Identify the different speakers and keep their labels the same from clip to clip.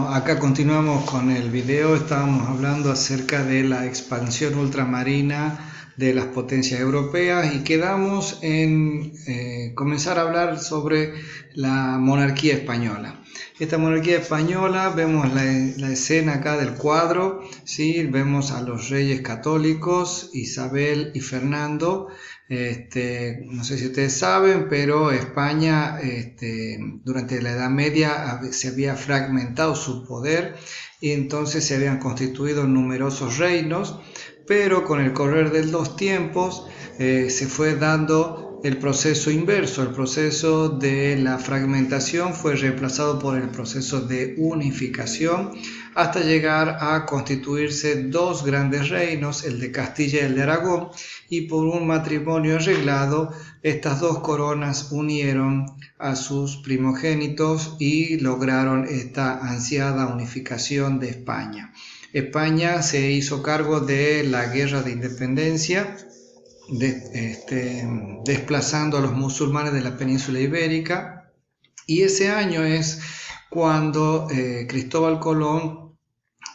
Speaker 1: Bueno, acá continuamos con el video. Estábamos hablando acerca de la expansión ultramarina de las potencias europeas y quedamos en comenzar a hablar sobre la monarquía española. Esta monarquía española, vemos la escena acá del cuadro, ¿sí? Vemos a los reyes católicos, Isabel y Fernando. No sé si ustedes saben, pero España durante la Edad Media se había fragmentado su poder y entonces se habían constituido numerosos reinos, pero con el correr de los tiempos se fue dando el proceso inverso. El proceso de la fragmentación fue reemplazado por el proceso de unificación hasta llegar a constituirse dos grandes reinos, el de Castilla y el de Aragón, y por un matrimonio arreglado estas dos coronas unieron a sus primogénitos y lograron esta ansiada unificación de España. España se hizo cargo de la guerra de independencia, desplazando a los musulmanes de la península ibérica, y ese año es cuando Cristóbal Colón,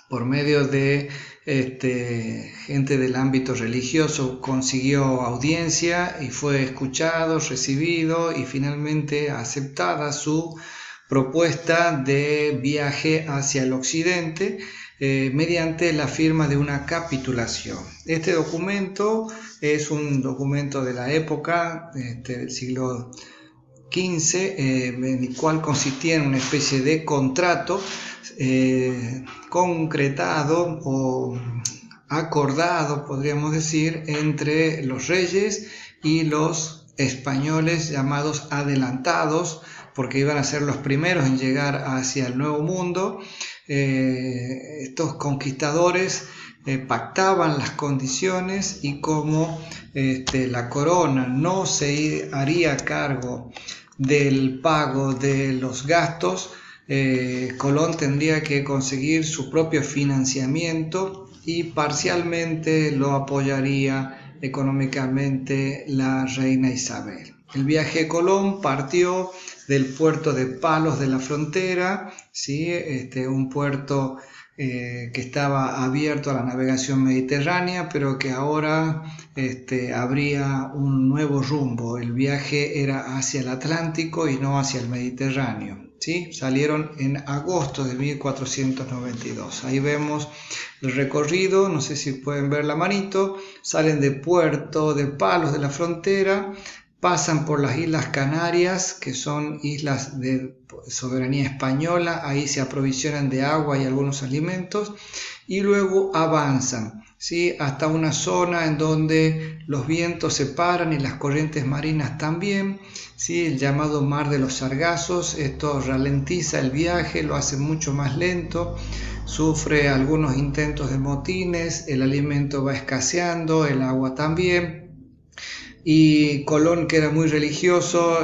Speaker 1: por medio de gente del ámbito religioso, consiguió audiencia y fue escuchado, recibido y finalmente aceptada su propuesta de viaje hacia el occidente mediante la firma de una capitulación. Este documento es un documento de la época del siglo XV, en el cual consistía en una especie de contrato concretado o acordado, podríamos decir, entre los reyes y los españoles llamados adelantados, porque iban a ser los primeros en llegar hacia el Nuevo Mundo. Estos conquistadores pactaban las condiciones y cómo la corona no se haría cargo del pago de los gastos, Colón tendría que conseguir su propio financiamiento y parcialmente lo apoyaría económicamente la reina Isabel. El viaje de Colón partió del puerto de Palos de la Frontera, ¿sí? Un puerto que estaba abierto a la navegación mediterránea, pero que ahora habría un nuevo rumbo. El viaje era hacia el Atlántico y no hacia el Mediterráneo, ¿sí? Salieron en agosto de 1492. Ahí vemos el recorrido, no sé si pueden ver la manito. Salen de Puerto de Palos de la Frontera, pasan por las Islas Canarias, que son islas de soberanía española. Ahí se aprovisionan de agua y algunos alimentos y luego avanzan, ¿sí? Hasta una zona en donde los vientos se paran y las corrientes marinas también, ¿sí? El llamado Mar de los Sargazos. Esto ralentiza el viaje, lo hace mucho más lento, sufre algunos intentos de motines, el alimento va escaseando, el agua también. Y Colón, que era muy religioso,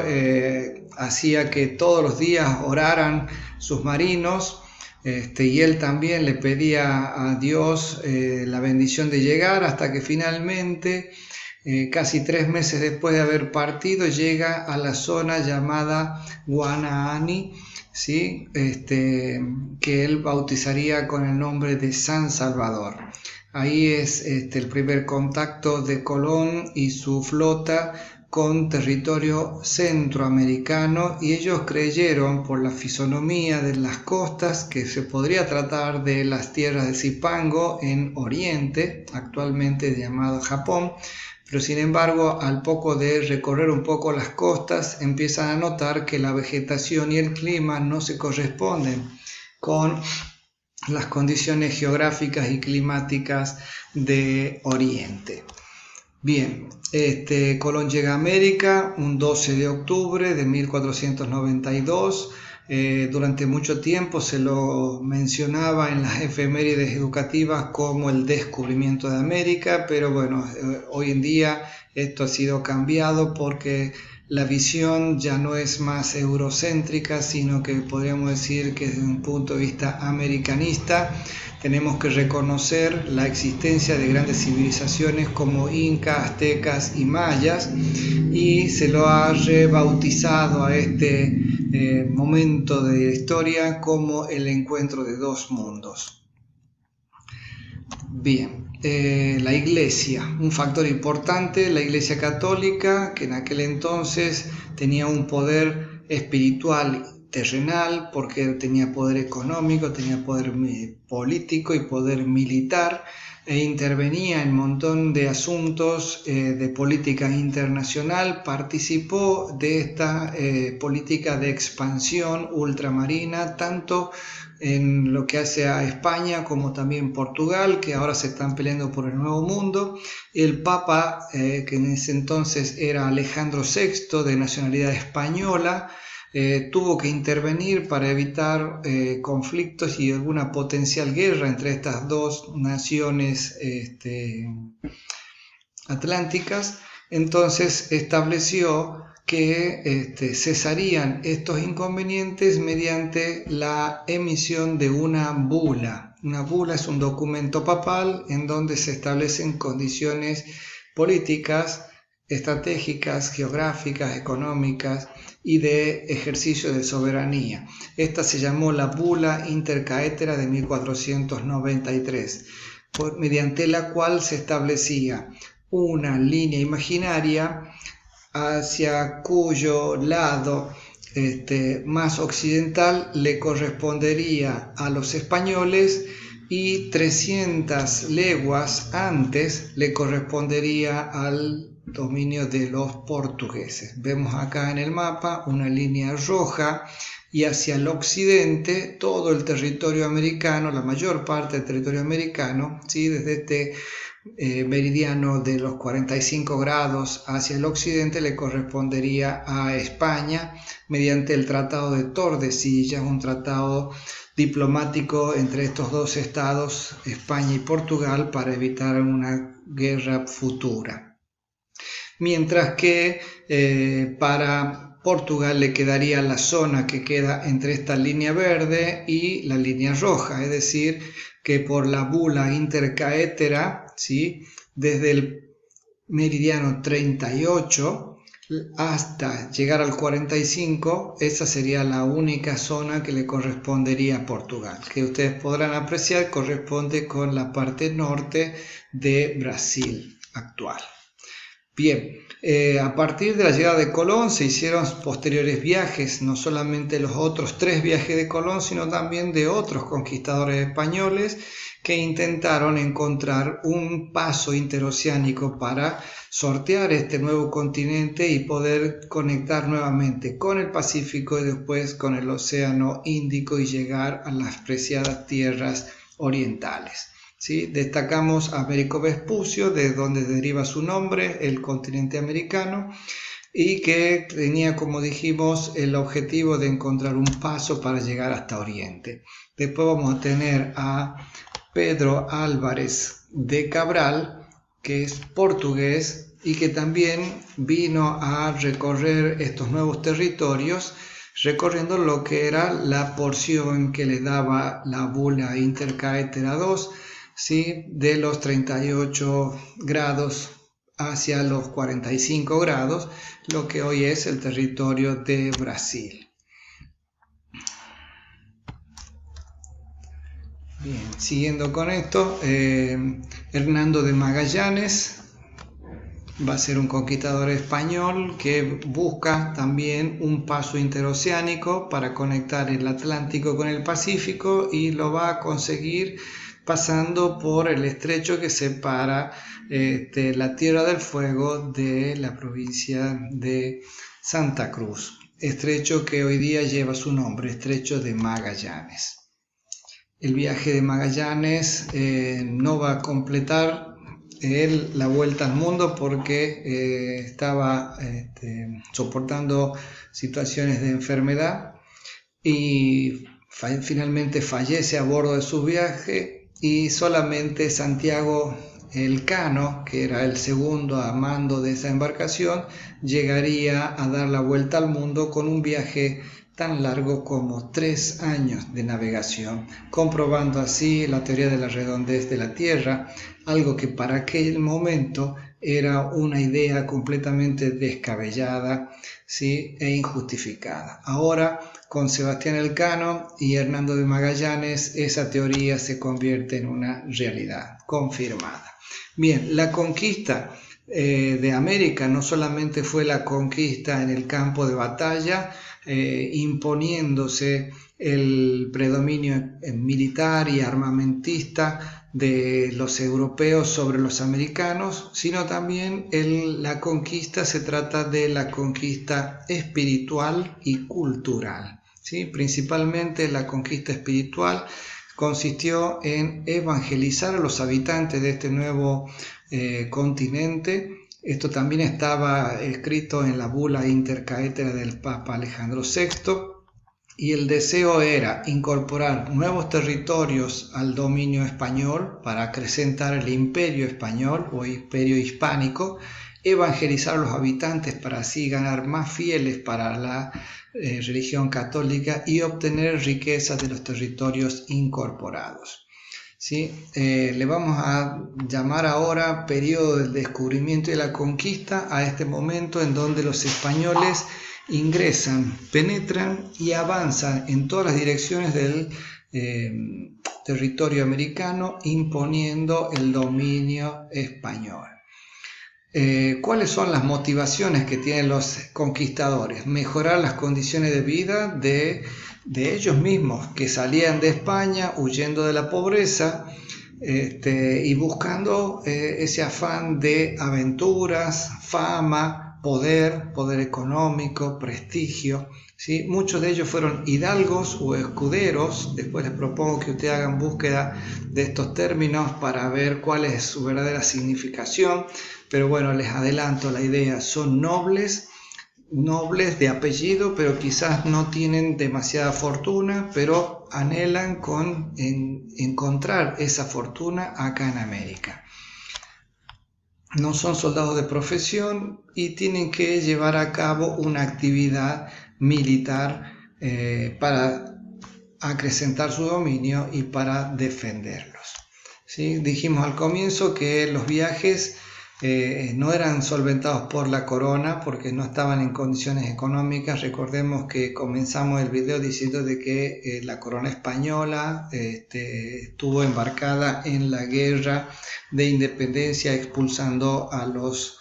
Speaker 1: hacía que todos los días oraran sus marinos, y él también le pedía a Dios la bendición de llegar, hasta que finalmente, casi 3 meses después de haber partido, llega a la zona llamada Guanaani, ¿sí? Que él bautizaría con el nombre de San Salvador. Ahí es el primer contacto de Colón y su flota con territorio centroamericano, y ellos creyeron por la fisonomía de las costas que se podría tratar de las tierras de Zipango en Oriente, actualmente llamado Japón. Pero sin embargo, al poco de recorrer un poco las costas, empiezan a notar que la vegetación y el clima no se corresponden con las condiciones geográficas y climáticas de Oriente. Bien, Colón llega a América un 12 de octubre de 1492. Durante mucho tiempo se lo mencionaba en las efemérides educativas como el descubrimiento de América, pero bueno, hoy en día esto ha sido cambiado porque la visión ya no es más eurocéntrica, sino que podríamos decir que desde un punto de vista americanista tenemos que reconocer la existencia de grandes civilizaciones como incas, aztecas y mayas, y se lo ha rebautizado a este momento de la historia como el encuentro de dos mundos. Bien, la Iglesia, un factor importante, la Iglesia católica, que en aquel entonces tenía un poder espiritual terrenal, porque tenía poder económico, tenía poder político y poder militar, e intervenía en un montón de asuntos de política internacional, participó de esta política de expansión ultramarina, tanto en lo que hace a España como también Portugal, que ahora se están peleando por el Nuevo Mundo. El Papa, que en ese entonces era Alejandro VI, de nacionalidad española, tuvo que intervenir para evitar conflictos y alguna potencial guerra entre estas dos naciones atlánticas. Entonces estableció que cesarían estos inconvenientes mediante la emisión de una bula. Una bula es un documento papal en donde se establecen condiciones políticas, estratégicas, geográficas, económicas y de ejercicio de soberanía. Esta se llamó la Bula Intercaetera de 1493, mediante la cual se establecía una línea imaginaria hacia cuyo lado más occidental le correspondería a los españoles y 300 leguas antes le correspondería al dominio de los portugueses. Vemos acá en el mapa una línea roja y hacia el occidente todo el territorio americano, la mayor parte del territorio americano, ¿sí? Desde este meridiano de los 45 grados hacia el occidente le correspondería a España mediante el Tratado de Tordesillas, un tratado diplomático entre estos dos estados, España y Portugal, para evitar una guerra futura. Mientras que para Portugal le quedaría la zona que queda entre esta línea verde y la línea roja, es decir, que por la Bula Intercaetera, ¿sí?, desde el meridiano 38 hasta llegar al 45, esa sería la única zona que le correspondería a Portugal, que ustedes podrán apreciar corresponde con la parte norte de Brasil actual. Bien, a partir de la llegada de Colón se hicieron posteriores viajes, no solamente los otros 3 viajes de Colón, sino también de otros conquistadores españoles que intentaron encontrar un paso interoceánico para sortear este nuevo continente y poder conectar nuevamente con el Pacífico y después con el Océano Índico y llegar a las preciadas tierras orientales. ¿Sí? Destacamos a Américo Vespucio, de donde deriva su nombre, el continente americano, y que tenía, como dijimos, el objetivo de encontrar un paso para llegar hasta Oriente. Después vamos a tener a Pedro Álvarez de Cabral, que es portugués y que también vino a recorrer estos nuevos territorios, recorriendo lo que era la porción que le daba la Bula Intercaetera II, ¿sí?, de los 38 grados hacia los 45 grados, lo que hoy es el territorio de Brasil. Bien, siguiendo con esto, Hernando de Magallanes va a ser un conquistador español que busca también un paso interoceánico para conectar el Atlántico con el Pacífico y lo va a conseguir pasando por el estrecho que separa la Tierra del Fuego de la provincia de Santa Cruz, estrecho que hoy día lleva su nombre, Estrecho de Magallanes. El viaje de Magallanes no va a completar la vuelta al mundo porque estaba soportando situaciones de enfermedad y finalmente fallece a bordo de su viaje, y solamente Santiago Elcano, que era el segundo a mando de esa embarcación, llegaría a dar la vuelta al mundo con un viaje tan largo como 3 años de navegación, comprobando así la teoría de la redondez de la Tierra, algo que para aquel momento era una idea completamente descabellada, ¿sí? E injustificada. Ahora, con Sebastián Elcano y Hernando de Magallanes, esa teoría se convierte en una realidad confirmada. Bien, la conquista de América no solamente fue la conquista en el campo de batalla, imponiéndose el predominio militar y armamentista de los europeos sobre los americanos, sino también la conquista se trata de la conquista espiritual y cultural, ¿sí? Principalmente la conquista espiritual consistió en evangelizar a los habitantes de este nuevo continente. Esto también estaba escrito en la bula intercaetera del Papa Alejandro VI, y el deseo era incorporar nuevos territorios al dominio español para acrecentar el imperio español o imperio hispánico, evangelizar a los habitantes para así ganar más fieles para la religión católica y obtener riquezas de los territorios incorporados. ¿Sí? Le vamos a llamar ahora periodo del descubrimiento y la conquista a este momento en donde los españoles ingresan, penetran y avanzan en todas las direcciones del territorio americano, imponiendo el dominio español. ¿Cuáles son las motivaciones que tienen los conquistadores? Mejorar las condiciones de vida de ellos mismos, que salían de España huyendo de la pobreza y buscando ese afán de aventuras, fama, poder económico, prestigio, ¿sí? Muchos de ellos fueron hidalgos o escuderos. Después les propongo que ustedes hagan búsqueda de estos términos para ver cuál es su verdadera significación, pero bueno, les adelanto la idea: son nobles de apellido, pero quizás no tienen demasiada fortuna, pero anhelan con encontrar esa fortuna acá en América. No son soldados de profesión y tienen que llevar a cabo una actividad militar para acrecentar su dominio y para defenderlos. ¿Sí? Dijimos al comienzo que los viajes no eran solventados por la corona porque no estaban en condiciones económicas. Recordemos que comenzamos el video diciendo de que la corona española estuvo embarcada en la guerra de independencia expulsando a los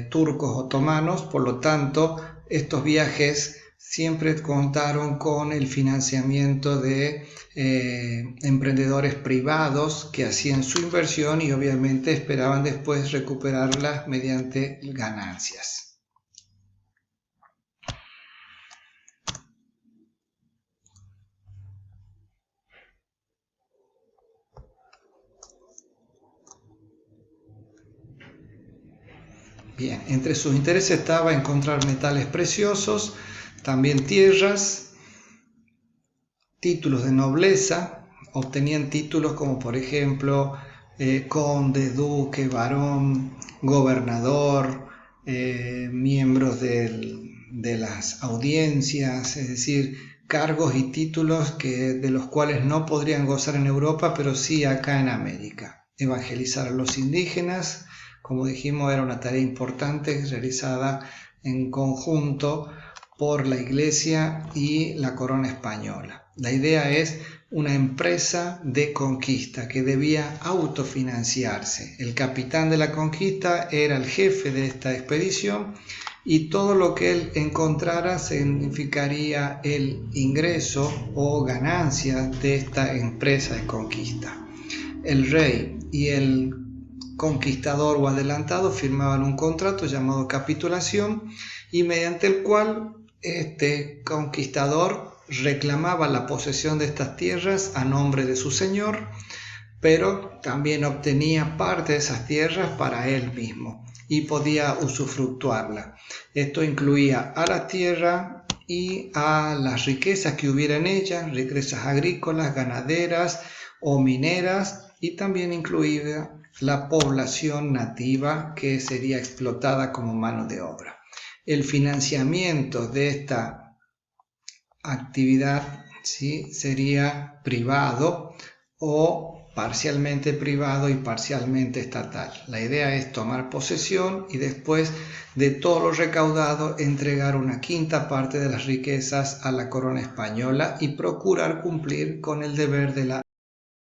Speaker 1: turcos otomanos. Por lo tanto, estos viajes siempre contaron con el financiamiento de emprendedores privados que hacían su inversión y obviamente esperaban después recuperarla mediante ganancias. Bien, entre sus intereses estaba encontrar metales preciosos, también tierras, títulos de nobleza. Obtenían títulos como por ejemplo conde, duque, barón, gobernador, miembros de las audiencias, es decir, cargos y títulos de los cuales no podrían gozar en Europa, pero sí acá en América. Evangelizar a los indígenas, como dijimos, era una tarea importante realizada en conjunto por la Iglesia y la corona española. La idea es una empresa de conquista que debía autofinanciarse. El capitán de la conquista era el jefe de esta expedición y todo lo que él encontrara significaría el ingreso o ganancia de esta empresa de conquista. El rey y el conquistador o adelantado firmaban un contrato llamado capitulación y mediante el cual este conquistador reclamaba la posesión de estas tierras a nombre de su señor, pero también obtenía parte de esas tierras para él mismo y podía usufructuarla. Esto incluía a la tierra y a las riquezas que hubiera en ella, riquezas agrícolas, ganaderas o mineras, y también incluía la población nativa que sería explotada como mano de obra. El financiamiento de esta actividad, ¿sí?, sería privado o parcialmente privado y parcialmente estatal. La idea es tomar posesión y después de todo lo recaudado entregar una quinta parte de las riquezas a la corona española y procurar cumplir con el deber de la